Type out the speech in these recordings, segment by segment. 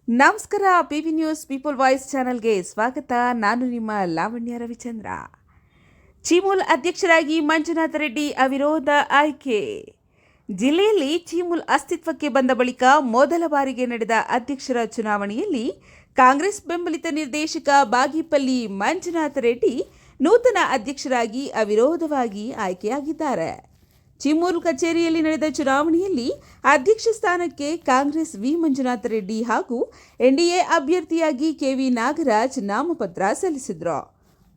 ನಮಸ್ಕಾರ. PV news people voice ಚಾನೆಲ್ಗೆ ಸ್ವಾಗತ. ನಾನು ನಿಮ್ಮ ಲಾವಣ್ಯ ರವಿಚಂದ್ರ. ಚೀಮೂಲ್ ಅಧ್ಯಕ್ಷರಾಗಿ ಮಂಜುನಾಥ ರೆಡ್ಡಿ ಅವಿರೋಧ ಆಯ್ಕೆ. ಜಿಲ್ಲೆಯಲ್ಲಿ ಚೀಮೂಲ್ ಅಸ್ತಿತ್ವಕ್ಕೆ ಬಂದ ಬಳಿಕ ಮೊದಲ ಬಾರಿಗೆ ನಡೆದ ಅಧ್ಯಕ್ಷರ ಚುನಾವಣೆಯಲ್ಲಿ ಕಾಂಗ್ರೆಸ್ ಬೆಂಬಲಿತ ನಿರ್ದೇಶಕ ಬಾಗೇಪಲ್ಲಿ ಮಂಜುನಾಥ ರೆಡ್ಡಿ ನೂತನ ಅಧ್ಯಕ್ಷರಾಗಿ ಅವಿರೋಧವಾಗಿ ಆಯ್ಕೆಯಾಗಿದ್ದಾರೆ. ಚೀಮೂಲ್ ಕಚೇರಿಯಲ್ಲಿ ನಡೆದ ಚುನಾವಣೆಯಲ್ಲಿ ಅಧ್ಯಕ್ಷ ಸ್ಥಾನಕ್ಕೆ ಕಾಂಗ್ರೆಸ್ ವಿ ಮಂಜುನಾಥ ರೆಡ್ಡಿ ಹಾಗೂ ಎನ್ಡಿಎ ಅಭ್ಯರ್ಥಿಯಾಗಿ ಕೆವಿ ನಾಗರಾಜ್ ನಾಮಪತ್ರ ಸಲ್ಲಿಸಿದ್ರು.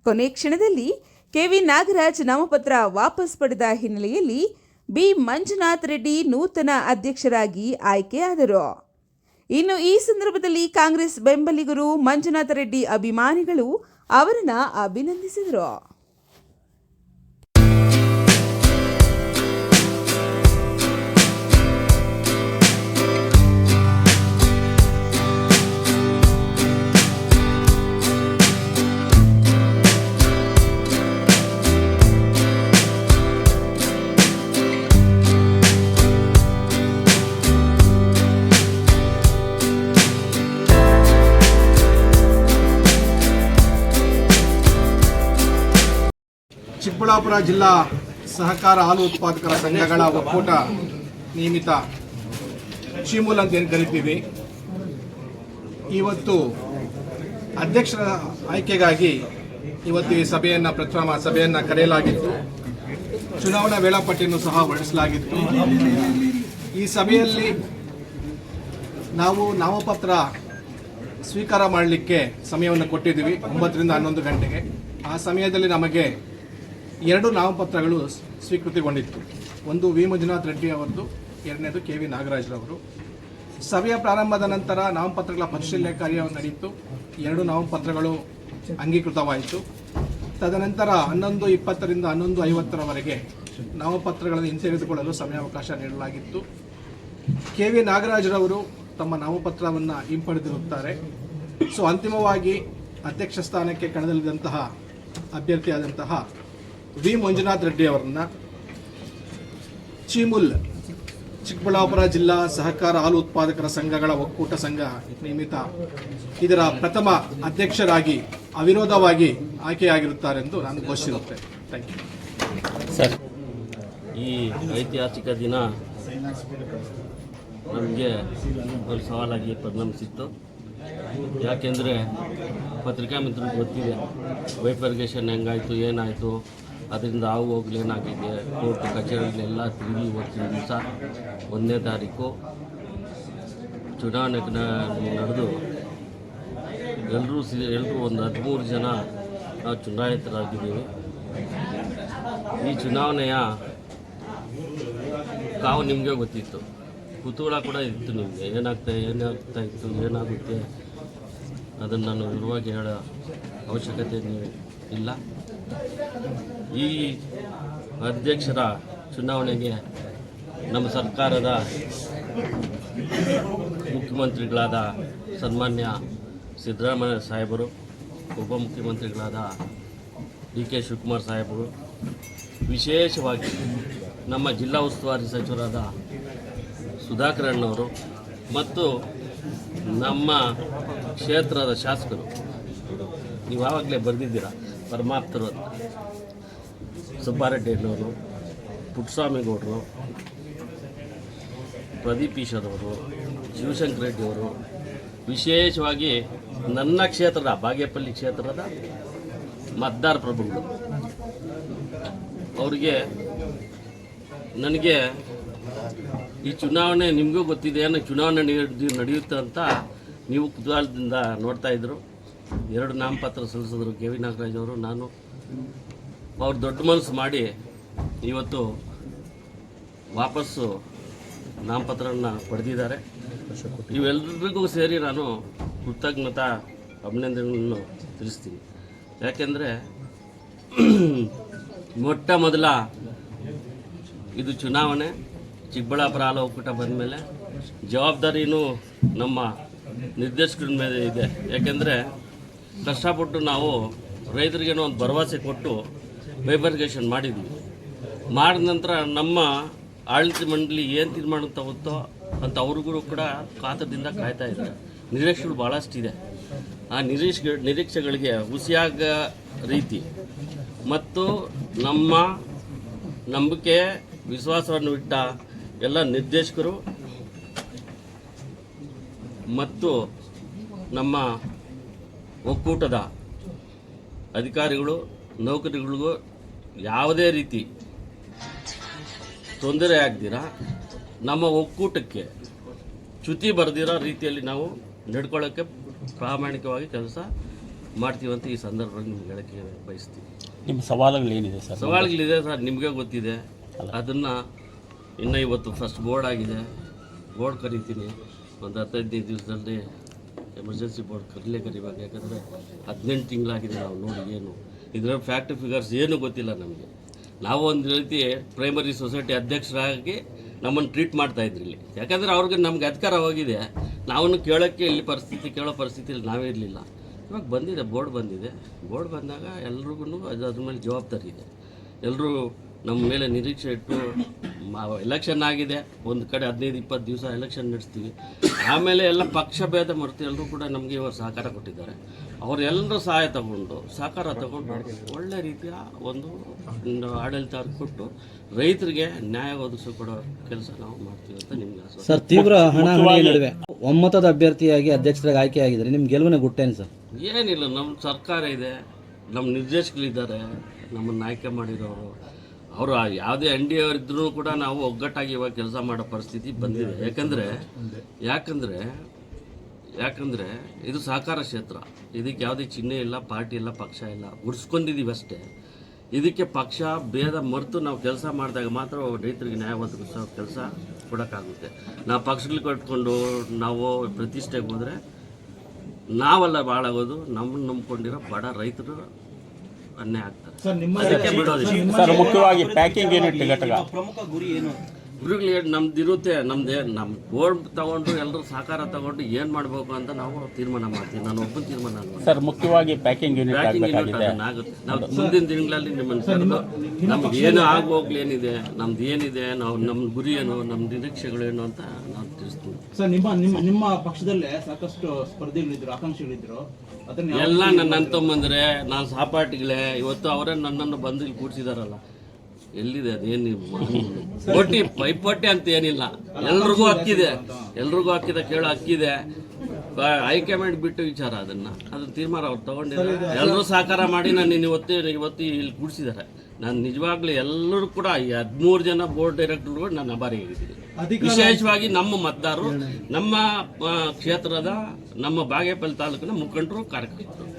ಕೊನೆ ಕ್ಷಣದಲ್ಲಿ ಕೆವಿ ನಾಗರಾಜ್ ನಾಮಪತ್ರ ವಾಪಸ್ ಪಡೆದ ಹಿನ್ನೆಲೆಯಲ್ಲಿ ಬಿ ಮಂಜುನಾಥ ರೆಡ್ಡಿ ನೂತನ ಅಧ್ಯಕ್ಷರಾಗಿ ಆಯ್ಕೆಯಾದರು. ಇನ್ನು ಈ ಸಂದರ್ಭದಲ್ಲಿ ಕಾಂಗ್ರೆಸ್ ಬೆಂಬಲಿಗರು, ಮಂಜುನಾಥ ರೆಡ್ಡಿ ಅಭಿಮಾನಿಗಳು ಅವರನ್ನು ಅಭಿನಂದಿಸಿದರು. ಚಿಕ್ಕಬಳ್ಳಾಪುರ ಜಿಲ್ಲಾ ಸಹಕಾರ ಹಾಲು ಉತ್ಪಾದಕರ ಸಂಘಗಳ ಒಕ್ಕೂಟ ನಿಯಮಿತ ಚೀಮೂಲ್ ಅಂತ ಏನು ಕರಿತೀವಿ, ಇವತ್ತು ಅಧ್ಯಕ್ಷರ ಆಯ್ಕೆಗಾಗಿ ಇವತ್ತು ಈ ಪ್ರಥಮ ಸಭೆಯನ್ನು ಕರೆಯಲಾಗಿತ್ತು. ಚುನಾವಣಾ ವೇಳಾಪಟ್ಟಿಯನ್ನು ಸಹ ಹೊರಡಿಸಲಾಗಿತ್ತು. ಈ ಸಭೆಯಲ್ಲಿ ನಾವು ನಾಮಪತ್ರ ಸ್ವೀಕಾರ ಮಾಡಲಿಕ್ಕೆ ಸಮಯವನ್ನು ಕೊಟ್ಟಿದ್ದೀವಿ, 9 ರಿಂದ 11 ಗಂಟೆಗೆ. ಆ ಸಮಯದಲ್ಲಿ ನಮಗೆ 2 ನಾಮಪತ್ರಗಳು ಸ್ವೀಕೃತಿಗೊಂಡಿತ್ತು. ಒಂದು ವಿ ಮಂಜುನಾಥ ರೆಡ್ಡಿ ಅವರದ್ದು, ಎರಡನೇದು ಕೆವಿ ನಾಗರಾಜ್ರವರು. ಸಭೆಯ ಪ್ರಾರಂಭದ ನಂತರ ನಾಮಪತ್ರಗಳ ಪರಿಶೀಲನೆ ಕಾರ್ಯ ನಡೆಯಿತು. 2 ನಾಮಪತ್ರಗಳು ಅಂಗೀಕೃತವಾಯಿತು. ತದನಂತರ 11:20 ರಿಂದ 11:50 ನಾಮಪತ್ರಗಳನ್ನು ಹಿಂತೆಗೆದುಕೊಳ್ಳಲು ಸಮಯಾವಕಾಶ ನೀಡಲಾಗಿತ್ತು. ಕೆವಿ ನಾಗರಾಜ್ರವರು ತಮ್ಮ ನಾಮಪತ್ರವನ್ನು ಹಿಂಪಡೆದಿರುತ್ತಾರೆ. ಅಂತಿಮವಾಗಿ ಅಧ್ಯಕ್ಷ ಸ್ಥಾನಕ್ಕೆ ಕಣದಲ್ಲಿದ್ದಂತಹ ಅಭ್ಯರ್ಥಿಯಾದಂತಹ ವಿ ಮಂಜುನಾಥ ರೆಡ್ಡಿ ಅವರನ್ನ ಚೀಮೂಲ್ ಚಿಕ್ಕಬಳ್ಳಾಪುರ ಜಿಲ್ಲಾ ಸಹಕಾರ ಹಾಲು ಉತ್ಪಾದಕರ ಸಂಘಗಳ ಒಕ್ಕೂಟ ಸಂಘ ನಿಯಮಿತ ಇದರ ಪ್ರಥಮ ಅಧ್ಯಕ್ಷರಾಗಿ ಅವಿರೋಧವಾಗಿ ಆಯ್ಕೆಯಾಗಿರುತ್ತಾರೆಂದು ನಾನು ಘೋಷಿಸುತ್ತೇನೆ. Thank you sir. ಈ ಐತಿಹಾಸಿಕ ದಿನ ನಮಗೆ ಒಂದು ಸವಾಲಾಗಿ ಪರಿಣಮಿಸಿತ್ತು. ಯಾಕೆಂದರೆ ಪತ್ರಿಕಾ ಮಿತ್ರರಿಗೆ ಗೊತ್ತಿದೆ ಬೈಫರ್ಗೇಷನ್ ಹೆಂಗಾಯಿತು, ಏನಾಯಿತು, ಅದರಿಂದ ಆವು ಹೋಗ್ಲಿ ಏನಾಗಿದೆ, ಕೋರ್ಟ್ ಕಚೇರಿಗಳೆಲ್ಲ ತಿರುಗಿ ಇವತ್ತಿನ ದಿವಸ 1ನೇ ತಾರೀಕು ಚುನಾವಣೆ ನಡೆದು ಎಲ್ಲರೂ ಒಂದು 13 ಜನ ನಾವು ಚುನಾಯಿತರಾಗಿದ್ದೀವಿ. ಈ ಚುನಾವಣೆಯ ಕಾವು ನಿಮಗೆ ಗೊತ್ತಿತ್ತು, ಕುತೂಹಲ ಕೂಡ ಇತ್ತು ನಿಮಗೆ, ಏನಾಗ್ತಾ ಇತ್ತು, ಏನಾಗುತ್ತೆ ಅದನ್ನು ನಾನು ವಿವರವಾಗಿ ಹೇಳೋ ಅವಶ್ಯಕತೆ ಇಲ್ಲ. ಈ ಅಧ್ಯಕ್ಷರ ಚುನಾವಣೆಗೆ ನಮ್ಮ ಸರ್ಕಾರದ ಮುಖ್ಯಮಂತ್ರಿಗಳಾದ ಸನ್ಮಾನ್ಯ ಸಿದ್ದರಾಮಯ್ಯ ಸಾಹೇಬರು, ಉಪಮುಖ್ಯಮಂತ್ರಿಗಳಾದ ಡಿ ಕೆ ಶಿವಕುಮಾರ್ ಸಾಹೇಬರು, ವಿಶೇಷವಾಗಿ ನಮ್ಮ ಜಿಲ್ಲಾ ಉಸ್ತುವಾರಿ ಸಚಿವರಾದ ಸುಧಾಕರ್ ಅಣ್ಣವರು ಮತ್ತು ನಮ್ಮ ಕ್ಷೇತ್ರದ ಶಾಸಕರು, ನೀವು ಆವಾಗಲೇ ಬರೆದಿದ್ದೀರ, ಪರಮಾಪ್ತರು ಅಂತ, ಸುಬ್ಬಾರೆಡ್ಡಿ ಅಣ್ಣವರು, ಪುಟ್ಟಸ್ವಾಮಿ ಗೌಡರು, ಪ್ರದೀಪ್ ಈಶ್ವರವರು, ಶಿವಶಂಕರ ರೆಡ್ಡಿಯವರು, ವಿಶೇಷವಾಗಿ ನನ್ನ ಕ್ಷೇತ್ರದ ಬಾಗೇಪಲ್ಲಿ ಕ್ಷೇತ್ರದ ಮತದಾರ ಪ್ರಭುಗಳು, ಅವರಿಗೆ ನನಗೆ ಈ ಚುನಾವಣೆ ನಿಮಗೂ ಗೊತ್ತಿದೆ, ಏನೋ ಚುನಾವಣೆ ನಡೆಯುತ್ತೆ ಅಂತ ನೀವು ಕುತೂಹಲದಿಂದ ನೋಡ್ತಾ ಇದ್ದರು. 2 ನಾಮಪತ್ರ ಸಲ್ಲಿಸಿದ್ರು ಕೆವಿ ನಾಗರಾಜ್ ಅವರು, ನಾನು. ಅವ್ರು ದೊಡ್ಡ ಮನಸ್ಸು ಮಾಡಿ ಇವತ್ತು ವಾಪಸ್ಸು ನಾಮಪತ್ರವನ್ನು ಪಡೆದಿದ್ದಾರೆ. ಇವೆಲ್ಲರಿಗೂ ಸೇರಿ ನಾನು ಕೃತಜ್ಞತಾ ಅಭಿನಂದನೆಗಳನ್ನು ತಿಳಿಸ್ತೀನಿ. ಯಾಕೆಂದರೆ ಮೊಟ್ಟ ಮೊದಲ ಇದು ಚುನಾವಣೆ ಚಿಕ್ಕಬಳ್ಳಾಪುರ ಹಾಲು ಒಕ್ಕೂಟ ಬಂದ ಮೇಲೆ ಜವಾಬ್ದಾರಿನೂ ನಮ್ಮ ನಿರ್ದೇಶಕರ ಮೇಲೆ ಇದೆ. ಯಾಕೆಂದರೆ ಕಷ್ಟಪಟ್ಟು ನಾವು ರೈತರಿಗೇನೋ ಒಂದು ಭರವಸೆ ಕೊಟ್ಟು ಬೈಫರ್ಗೇಷನ್ ಮಾಡಿದ್ವಿ. ಮಾಡಿದ ನಂತರ ನಮ್ಮ ಆಡಳಿತ ಮಂಡಳಿ ಏನು ತೀರ್ಮಾನ ತಗೋತೋ ಅಂತ ಅವ್ರಿಗೂ ಕೂಡ ಕಾತರದಿಂದ ಕಾಯ್ತಾ ಇದ್ದಾರೆ. ನಿರೀಕ್ಷೆಗಳು ಭಾಳಷ್ಟಿದೆ. ಆ ನಿರೀಕ್ಷೆಗಳಿಗೆ ಹುಸಿಯಾಗ ರೀತಿ ಮತ್ತು ನಮ್ಮ ನಂಬಿಕೆ ವಿಶ್ವಾಸವನ್ನು ಇಟ್ಟ ಎಲ್ಲ ನಿರ್ದೇಶಕರು ಮತ್ತು ನಮ್ಮ ಒಕ್ಕೂಟದ ಅಧಿಕಾರಿಗಳು ನೌಕರಿಗಳಿಗೂ ಯಾವುದೇ ರೀತಿ ತೊಂದರೆ ಆಗದಿರ ನಮ್ಮ ಒಕ್ಕೂಟಕ್ಕೆ ಚ್ಯುತಿ ಬರೆದಿರೋ ರೀತಿಯಲ್ಲಿ ನಾವು ನಡ್ಕೊಳ್ಳೋಕ್ಕೆ ಪ್ರಾಮಾಣಿಕವಾಗಿ ಕೆಲಸ ಮಾಡ್ತೀವಂತ ಈ ಸಂದರ್ಭದಲ್ಲಿ ನಿಮ್ಗೆ ಹೇಳಕ್ಕೆ ಬಯಸ್ತೀವಿ. ನಿಮ್ಮ ಸವಾಲುಗಳೇನಿದೆ ಸರ್? ಸವಾಲುಗಳಿದೆ ಸರ್, ನಿಮಗೆ ಗೊತ್ತಿದೆ. ಅದನ್ನು ಇನ್ನು ಇವತ್ತು ಫಸ್ಟ್ ಬೋರ್ಡ್ ಆಗಿದೆ, ಬೋರ್ಡ್ ಕರಿತೀನಿ. ಒಂದು 15 ದಿವಸದಲ್ಲಿ ಎಮರ್ಜೆನ್ಸಿ ಬೋರ್ಡ್ ಕರಿಬೇಕು. ಯಾಕಂದರೆ 18 ತಿಂಗಳಾಗಿದೆ ನಾವು ನೋಡಿ ಏನು ಇದರ ಫ್ಯಾಕ್ಟ್ ಫಿಗರ್ಸ್ ಏನೂ ಗೊತ್ತಿಲ್ಲ ನಮಗೆ. ನಾವು ಒಂದು ರೀತಿ ಪ್ರೈಮರಿ ಸೊಸೈಟಿ ಅಧ್ಯಕ್ಷರಾಗಿ ನಮ್ಮನ್ನು ಟ್ರೀಟ್ ಮಾಡ್ತಾಯಿದ್ರು ಇಲ್ಲಿ. ಯಾಕಂದರೆ ಅವ್ರಿಗೆ ನಮ್ಗೆ ಅಧಿಕಾರ ಹೋಗಿದೆ, ನಾವನ್ನು ಕೇಳೋಕ್ಕೆ ಇಲ್ಲಿ ಕೇಳೋ ಪರಿಸ್ಥಿತಿಯಲ್ಲಿ ನಾವೇ ಇರಲಿಲ್ಲ. ಇವಾಗ ಬಂದಿದೆ, ಬೋರ್ಡ್ ಬಂದಿದೆ. ಬೋರ್ಡ್ ಬಂದಾಗ ಎಲ್ರಿಗೂ ಅದ್ರ ಮೇಲೆ ಜವಾಬ್ದಾರಿ ಇದೆ. ಎಲ್ಲರೂ ನಮ್ಮ ಮೇಲೆ ನಿರೀಕ್ಷೆ ಇಟ್ಟು ಎಲೆಕ್ಷನ್ ಆಗಿದೆ, ಒಂದು ಕಡೆ 15-20 ದಿವಸ ಎಲೆಕ್ಷನ್ ನಡೆಸ್ತೀವಿ. ಆಮೇಲೆ ಎಲ್ಲ ಪಕ್ಷ ಭೇದ ಮರೆತು ಎಲ್ಲರೂ ಕೂಡ ನಮಗೆ ಇವರು ಸಹಕಾರ ಕೊಟ್ಟಿದ್ದಾರೆ. ಅವರೆಲ್ಲರೂ ಸಹಕಾರ ತಗೊಂಡು ಒಳ್ಳೆ ರೀತಿಯ ಒಂದು ಆಡಳಿತ ಕೊಟ್ಟು ರೈತರಿಗೆ ನ್ಯಾಯ ಒದಗಿಸಿಕೊಡೋ ಕೆಲಸ ನಾವು ಮಾಡ್ತೀವಿ ಅಂತ ನಿಮ್ಗೆ ಸರ್, ತೀವ್ರ ಹಣಾಹಣಿ ನಡುವೆ ಒಮ್ಮತದ ಅಭ್ಯರ್ಥಿಯಾಗಿ ಅಧ್ಯಕ್ಷರಾಗಿ ಆಯ್ಕೆಯಾಗಿದ್ದಾರೆ. ನಿಮ್ಮ ಗೆಲುವಿನ ಗುಟ್ಟೇನು ಸರ್? ಏನಿಲ್ಲ, ನಮ್ಮ ಸರ್ಕಾರ ಇದೆ, ನಮ್ಮ ನಿರ್ದೇಶಕರಿದ್ದಾರೆ, ನಮ್ಮನ್ನು ಆಯ್ಕೆ ಮಾಡಿರೋರು. ಅವರು ಯಾವುದೇ ಅವರಿದ್ರೂ ಕೂಡ ನಾವು ಒಗ್ಗಟ್ಟಾಗಿ ಇವಾಗ ಕೆಲಸ ಮಾಡೋ ಪರಿಸ್ಥಿತಿ ಬಂದಿದೆ. ಯಾಕಂದರೆ ಇದು ಸಹಕಾರ ಕ್ಷೇತ್ರ. ಇದಕ್ಕೆ ಯಾವುದೇ ಚಿಹ್ನೆ ಇಲ್ಲ, ಪಾರ್ಟಿ ಇಲ್ಲ, ಪಕ್ಷ ಇಲ್ಲ, ಉಳಿಸ್ಕೊಂಡಿದ್ದೀವಿ ಅಷ್ಟೇ. ಇದಕ್ಕೆ ಪಕ್ಷ ಭೇದ ಮರೆತು ನಾವು ಕೆಲಸ ಮಾಡಿದಾಗ ಮಾತ್ರ ರೈತರಿಗೆ ನ್ಯಾಯ ಒದಗಿಸೋ ಕೆಲಸ ಕೊಡೋಕ್ಕಾಗುತ್ತೆ. ನಾವು ಪಕ್ಷಗಳಿಗೆ ಕಟ್ಕೊಂಡು ನಾವು ಪ್ರತಿಷ್ಠೆಗೆ ಹೋದರೆ ನಾವೆಲ್ಲ ಭಾಳಾಗೋದು, ನಮ್ಮನ್ನು ನಂಬ್ಕೊಂಡಿರೋ ಬಡ ರೈತರು ಅನ್ಯಾಯ ಆಗ್ತಾರೆ. ಅದಕ್ಕೆ ಬಿಡೋದಿಲ್ಲ ಸರ್, ಮುಖ್ಯವಾಗಿ ಪ್ಯಾಕಿಂಗ್ ಯೂನಿಟ್ ಘಟಕ ಗುರುಗಳು ನಮ್ದಿರುತ್ತೆ. ನಮ್ಮ ಬೋರ್ಡ್ ತಗೊಂಡು ಎಲ್ಲರೂ ಸಹಕಾರ ತಗೊಂಡು ಏನು ಮಾಡಬೇಕು ಅಂತ ನಾವು ತೀರ್ಮಾನ ಮಾಡ್ತೀವಿ. ನಾನು ಒಬ್ಬನ ತೀರ್ಮಾನ ಸರ್, ಮುಖ್ಯವಾಗಿ ಪ್ಯಾಕಿಂಗ್ ಯೂನಿಟ್ ಆಗುತ್ತೆ. ನಾವು ಮುಂದಿನ ದಿನಗಳಲ್ಲಿ ನಿಮ್ಮನ್ನು ಕರೆದು ನಮ್ಗೆ ಏನು ಆಗೋಗ್ಲಿ, ನಮ್ದು ಏನಿದೆ, ನಾವು ನಮ್ಮ ಗುರಿ ಏನು, ನಮ್ಮ ನಿರೀಕ್ಷೆಗಳೇನು ಅಂತ ನಾವು ತಿಳಿಸ್ತೀವಿ. ಸರ್, ನಿಮ್ಮ ಪಕ್ಷದಲ್ಲೇ ಸಾಕಷ್ಟು ಸ್ಪರ್ಧಿಗಳಿದ್ರು, ಆಕಾಂಕ್ಷಿಗಳಿದ್ರು. ಎಲ್ಲ ನನ್ನ ಅಂತಂಬಂದ್ರೆ ನಾನು ಸಹಪಾಠಿಗಳೇ. ಇವತ್ತು ಅವರೇ ನನ್ನನ್ನು ಬಂದು ಇಲ್ಲಿ ಕೂಡಿಸಿದಾರಲ್ಲ, ಎಲ್ಲಿದೆ ಅದೇನು ಪೈಪೋಟಿ ಅಂತ ಏನಿಲ್ಲ. ಎಲ್ರಿಗೂ ಹಕ್ಕಿದೆ, ಕೇಳೋ ಹಕ್ಕಿದೆ. ಹೈಕಮಾಂಡ್ ಬಿಟ್ಟು ವಿಚಾರ ಅದನ್ನ ತೀರ್ಮಾನ ಅವ್ರು ತಗೊಂಡಿದ್ದಾರೆ. ಎಲ್ಲರೂ ಸಹಕಾರ ಮಾಡಿ ನಾನು ಇವತ್ತು ಇಲ್ಲಿ ಕೂಡಿಸಿದ್ದಾರೆ. ನಾನು ನಿಜವಾಗ್ಲೂ ಎಲ್ಲರೂ ಕೂಡ 13 ಜನ ಬೋರ್ಡ್ ಡೈರೆಕ್ಟರ್ಗಳು ನಾನು ಆಭಾರಿಯಾಗಿದ್ದೀನಿ. ವಿಶೇಷವಾಗಿ ನಮ್ಮ ಮತದಾರರು, ನಮ್ಮ ಕ್ಷೇತ್ರದ, ನಮ್ಮ ಬಾಗೇಪಲ್ಲಿ ತಾಲೂಕಿನ ಮುಖಂಡರು, ಕಾರ್ಯಕರ್ತರು.